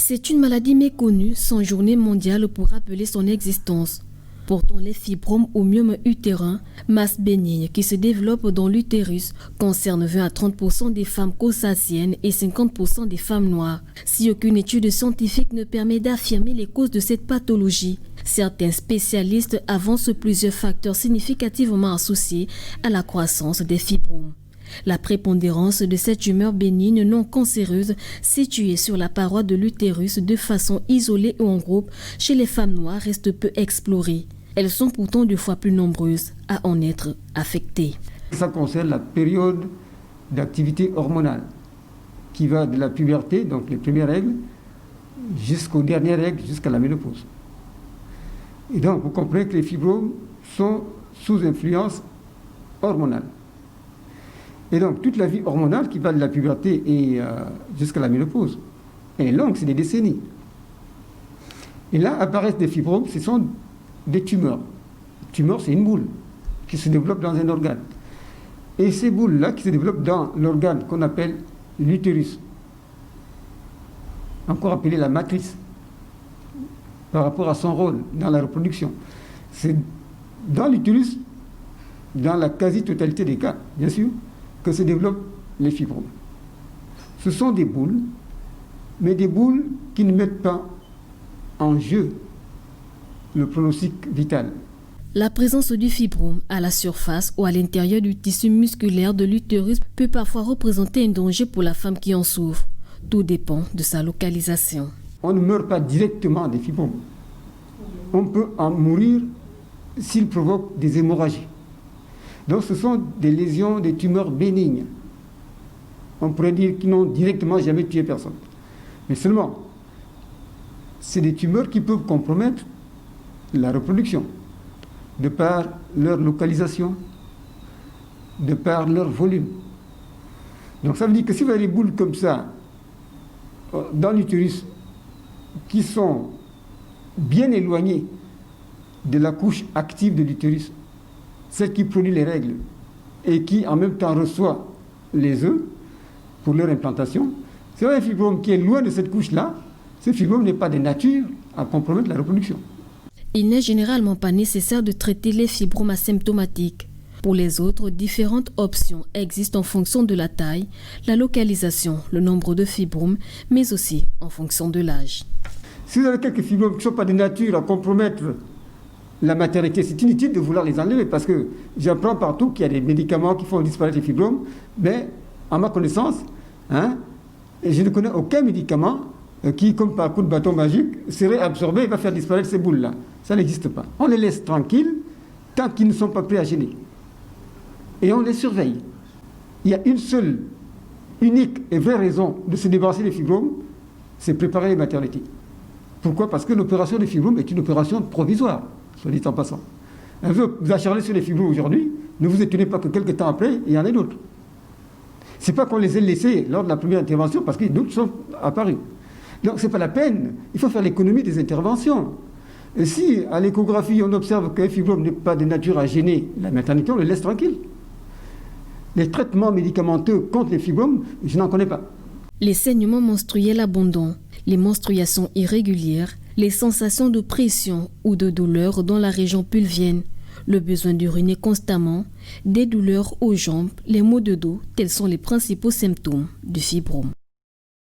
C'est une maladie méconnue sans journée mondiale pour rappeler son existence. Pourtant, les fibromes ou myomes utérins, masse bénigne qui se développent dans l'utérus, concernent 20 à 30% des femmes caucasiennes et 50% des femmes noires. Si aucune étude scientifique ne permet d'affirmer les causes de cette pathologie, certains spécialistes avancent plusieurs facteurs significativement associés à la croissance des fibromes. La prépondérance de cette tumeur bénigne non cancéreuse située sur la paroi de l'utérus de façon isolée ou en groupe chez les femmes noires reste peu explorée. Elles sont pourtant 2 fois plus nombreuses à en être affectées. Ça concerne la période d'activité hormonale qui va de la puberté, donc les premières règles, jusqu'aux dernières règles, jusqu'à la ménopause. Et donc vous comprenez que les fibromes sont sous influence hormonale. Et donc, toute la vie hormonale qui va de la puberté et jusqu'à la ménopause, elle est longue, c'est des décennies. Et là apparaissent des fibromes, ce sont des tumeurs. Tumeur, c'est une boule qui se développe dans un organe. Et ces boules-là qui se développent dans l'organe qu'on appelle l'utérus, encore appelé la matrice, par rapport à son rôle dans la reproduction. C'est dans l'utérus, dans la quasi-totalité des cas, bien sûr, que se développent les fibromes. Ce sont des boules, mais des boules qui ne mettent pas en jeu le pronostic vital. La présence du fibrome à la surface ou à l'intérieur du tissu musculaire de l'utérus peut parfois représenter un danger pour la femme qui en souffre. Tout dépend de sa localisation. On ne meurt pas directement des fibromes. On peut en mourir s'il provoque des hémorragies. Donc ce sont des lésions, des tumeurs bénignes. On pourrait dire qu'ils n'ont directement jamais tué personne. Mais seulement, c'est des tumeurs qui peuvent compromettre la reproduction, de par leur localisation, de par leur volume. Donc ça veut dire que si vous avez des boules comme ça, dans l'utérus, qui sont bien éloignées de la couche active de l'utérus, celle qui produit les règles et qui en même temps reçoit les œufs pour leur implantation, c'est un fibrome qui est loin de cette couche-là. Ce fibrome n'est pas de nature à compromettre la reproduction. Il n'est généralement pas nécessaire de traiter les fibromes asymptomatiques. Pour les autres, différentes options existent en fonction de la taille, la localisation, le nombre de fibromes, mais aussi en fonction de l'âge. Si vous avez quelques fibromes qui ne sont pas de nature à compromettre la maternité, c'est inutile de vouloir les enlever parce que j'apprends partout qu'il y a des médicaments qui font disparaître les fibromes, mais à ma connaissance, je ne connais aucun médicament qui, comme par coup de bâton magique, serait absorbé et va faire disparaître ces boules-là. Ça n'existe pas. On les laisse tranquilles tant qu'ils ne sont pas prêts à gêner. Et on les surveille. Il y a une seule, unique et vraie raison de se débarrasser des fibromes, c'est préparer les maternités. Pourquoi? Parce que l'opération des fibromes est une opération provisoire, soit dit en passant. Vous acharnez sur les fibromes aujourd'hui, ne vous étonnez pas que quelques temps après, il y en ait d'autres. Ce n'est pas qu'on les ait laissés lors de la première intervention, parce que d'autres sont apparus. Donc ce n'est pas la peine, il faut faire l'économie des interventions. Et si à l'échographie on observe qu'un fibrome n'est pas de nature à gêner la maternité, on le laisse tranquille. Les traitements médicamenteux contre les fibromes, je n'en connais pas. Les saignements menstruels abondants, les menstruations irrégulières, les sensations de pression ou de douleur dans la région pulvienne, le besoin d'uriner constamment, des douleurs aux jambes, les maux de dos, tels sont les principaux symptômes du fibrome.